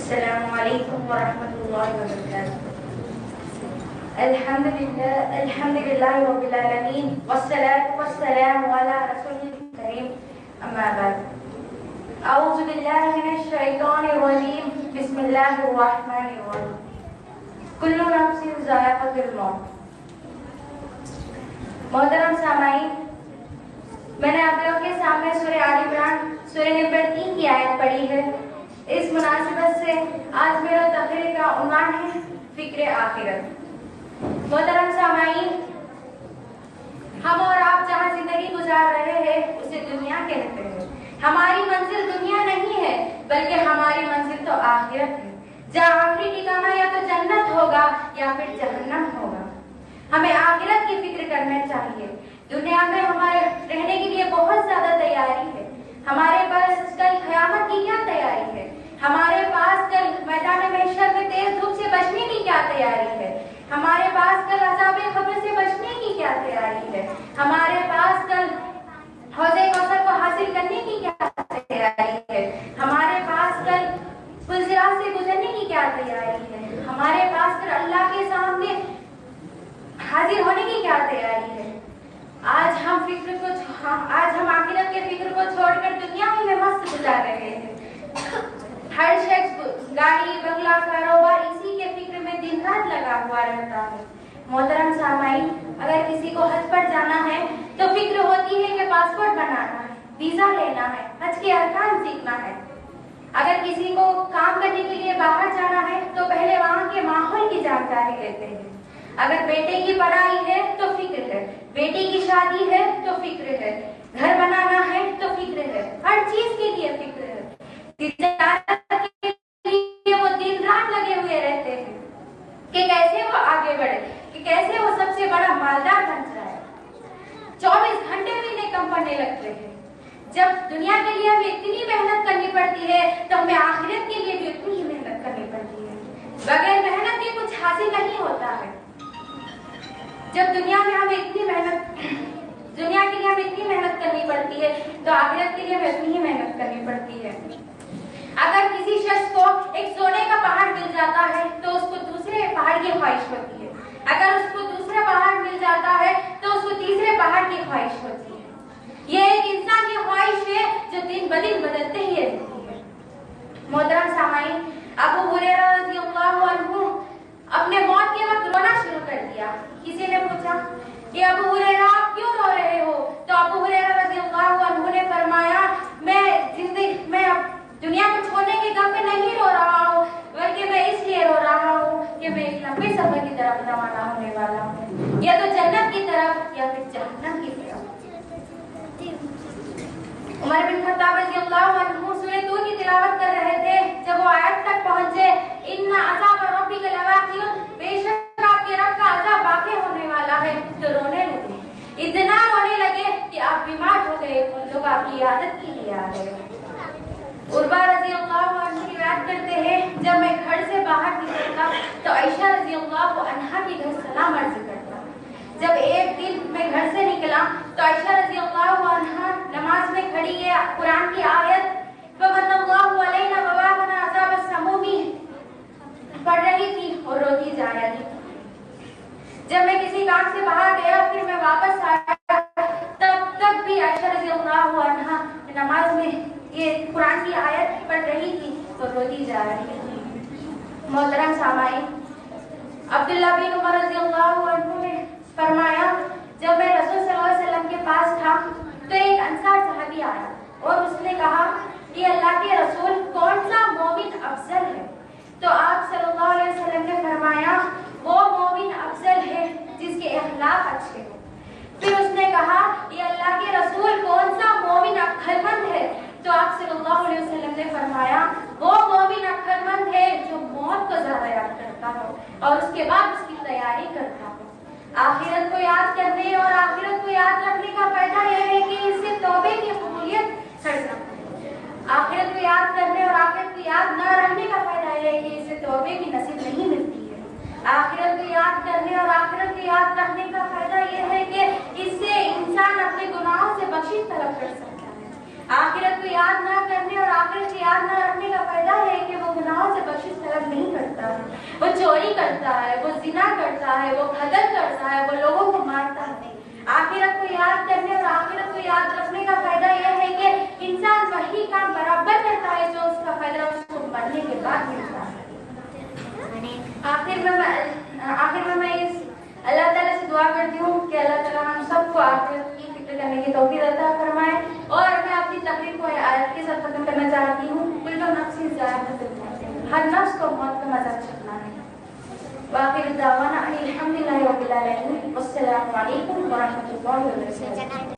السلام علیکم ورحمۃ اللہ وبرکاتہ۔ الحمد للہ رب العالمین والصلاة والسلام علی رسول الکریم، اما بعد۔ اعوذ باللہ من الشیطان الرجیم، بسم اللہ الرحمن الرحیم۔ کل نفس ذائقۃ الموت۔ محترم سامعین، میں نے آپ لوگ کے سامنے سورہ آل عمران سورہ نمبر 3 کی آیت پڑھی ہے۔ اس مناسبت سے آج میرا تقریر کا عنوان ہے فکر آخرت۔ محترم سامعین، ہم اور آپ جہاں زندگی گزار رہے ہیں اسے دنیا کہتے ہیں۔ ہماری منزل دنیا نہیں ہے بلکہ ہماری منزل تو آخرت ہے، جہاں آخری ٹھکانہ یا تو جنت ہوگا یا پھر جہنم ہوگا۔ ہمیں آخرت کی فکر کرنا چاہیے۔ دنیا میں ہمارے رہنے کے لیے بہت زیادہ تیاری ہے۔ ہمارے پاس کل قیامت کی کیا تیاری ہے؟ ہمارے پاس کل میدان محشر میں تیز دھوپ سے بچنے کی کیا تیاری ہے؟ ہمارے پاس کل عذاب قبر سے بچنے کی کیا تیاری ہے؟ ہمارے پاس کل حوض کوثر کو حاصل کرنے کی کیا تیاری ہے؟ ہمارے پاس کل پل صراط سے گزرنے کی کیا تیاری ہے؟ ہمارے پاس کل اللہ کے سامنے حاضر ہونے کی کیا تیاری ہے؟ آج ہم آخرت کے فکر کو چھوڑ کر دنیا میں مست گزار رہے ہیں۔ ہر شخص گاڑی، بنگلہ، کاروبار اسی کے فکر میں دن رات لگا ہوا رہتا ہے۔ محترم سامعین، اگر کسی کو حج پر جانا ہے تو فکر ہوتی ہے کہ پاسپورٹ بنانا ہے، ویزا لینا ہے، حج کے ارکان سیکھنا ہے۔ اگر کسی کو کام کرنے کے لیے باہر جانا ہے تو پہلے وہاں کے ماحول کی جانکاری لیتے ہیں۔ اگر بیٹے کی پڑھائی ہے تو فکر ہے، بیٹی کی شادی ہے تو فکر ہے، گھر بنانا ہے تو فکر ہے، ہر چیز کے لیے فکر ہے۔ تجارت کے لیے وہ دن رات لگے ہوئے رہتے ہیں کہ کیسے وہ آگے بڑھے، کہ کیسے وہ سب سے بڑا مالدار بن جائے۔ 24 گھنٹے بھی نہیں کم پڑنے لگتے ہیں۔ جب دنیا کے لیے ہمیں اتنی محنت کرنی پڑتی ہے تو ہمیں آخرت کے لیے بھی اتنی ہی محنت کرنی پڑتی ہے۔ بغیر محنت کے کچھ حاصل نہیں ہوتا ہے۔ جب دنیا کے لیے ہمیں اتنی محنت کرنی پڑتی ہے تو آخرت کے لیے ہمیں اتنی ہی محنت کرنی پڑتی ہے۔ اگر کسی شخص کو ایک سونے کا پہاڑ مل جاتا ہے تو اس کو دوسرے پہاڑ کی خواہش ہوتی ہے، اگر اس کو دوسرا پہاڑ مل جاتا ہے تو اس کو تیسرے پہاڑ کی خواہش ہوتی ہے۔ یہ ایک انسان کی خواہش ہے جو دن بدن بدلتے ہی رہتی ہے۔ محترم سامعین، ابو ہریرہ رضی اللہ عنہ اپنے موت کے وقت رونا شروع کر دیا۔ کسی نے پوچھا کہ ابو ہریرہ آپ کیوں رو رہے ہو؟ تو ابو ہریرہ رضی اللہ عنہ نے فرمایا، میں دنیا کو چھوڑنے کے غم میں نہیں رو رہا ہوں بلکہ میں اس لیے رو رہا ہوں کہ میں ایک لمبے سفر کی طرف روانہ ہونے والا ہوں، یا تو جنت کی طرف یا پھر جہنم کی طرف۔ عمر بن خطاب رضی اللہ عنہ سورہ طور کی تلاوت کر رہے تھے۔ جب وہ آیت تک پہنچے، ان عذاب ربک لواقع، بے شک آپ کے رب کا عذاب واقع ہونے والا ہے، تو رونے لگے۔ اتنا رونے لگے کہ آپ بیمار ہو گئے، لوگ آپ کی عادت کے لیے آ گئے۔ عروہ رضی اللہ عنہ روایت کرتے ہیں، جب میں گھر سے باہر نکلتا تو عائشہ رضی اللہ عنہا کے گھر سلام عرض کرتا۔ جب ایک دن میں گھر سے نکلا تو عائشہ رضی اللہ عنہا نماز میں کھڑی ہے، قرآن کی آیت فَمَنَّ اللَّهُ عَلَيْنَا وَوَقَانَا عَذَابَ السَّمُومِ پڑھ رہی تھی اور روتی جا رہی تھی۔ جب میں کسی کام سے باہر گیا پھر میں واپس آیا، تب بھی عائشہ رضی اللہ عنہا نماز میں یہ قرآن کی آیت پڑھ رہی تھی اور روتی جا رہی تھی۔ محترم سامعین، عبداللہ بن عمر رضی اللہ عنہ نے فرمایا، جب میں رسول صلی اللہ علیہ وسلم کے پاس تھا تو ایک انصار صحابی آیا اور اس نے کہا کہ اللہ کے رسول کون سا مومن افضل ہے؟ تو آپ صلی اللہ علیہ وسلم نے فرمایا، وہ مومن افضل ہے جس کے اخلاق اچھے ہوں۔ پھر اس نے کہا کہ اللہ کے رسول کون سا مومن عقل مند ہے؟ تو آپ صلی اللہ علیہ وسلم نے فرمایا، وہ مومن عقل مند ہے جو موت کو زیادہ یاد کرتا ہو اور اس کے بعد اس کی تیاری کرتا ہو۔ آخرت کو یاد کرنے اور آخرت کو یاد رکھنے کا فائدہ یہ ہے کہ اس سے توبے کی قبولیت ہر سکتی ہے۔ آخرت کو یاد کرنے اور آخرت کو یاد نہ رکھنے کا فائدہ یہ ہے کہ اس سے توبے کی نصیب نہیں ملتی ہے۔ آخرت کو یاد کرنے اور آخرت کو یاد رکھنے کا فائدہ یہ ہے کہ اس سے انسان اپنے گناہوں سے بخشش طلب کر سکتا ہے۔ آخرت کو یاد نہ کرنے اور آخرت کو یاد نہ رکھنے کا فائدہ ہے کہ وہ گناہوں سے بخشش وہ چوری کرتا ہے، وہ زنا کرتا ہے، وہ قتل کرتا ہے، وہ لوگوں کو مارتا ہے۔ آخرت کو یاد کرنے اور آخرت کو یاد رکھنے کا فائدہ یہ ہے کہ انسان وہی کام برابر کرتا ہے جو اس کا فائدہ اس کو پڑھنے کے بعد ملتا ہے۔ آخر میں اس اللہ تعالیٰ سے دعا کرتی ہوں کہ اللہ تعالیٰ ہم سب کو آخرت کی فکر کرنے کی توفیق عطا فرمائے، اور میں اپنی تقریر کو آیت کے ساتھ ختم کرنا چاہتی ہوں۔ کل نفس ذائقۃ الموت، ہر نفس کو موت کا مزہ چکھنا ہے۔ وآخر دعوانا ان الحمد للہ رب العالمین، والسلام علیکم ورحمۃ اللہ وبرکاتہ۔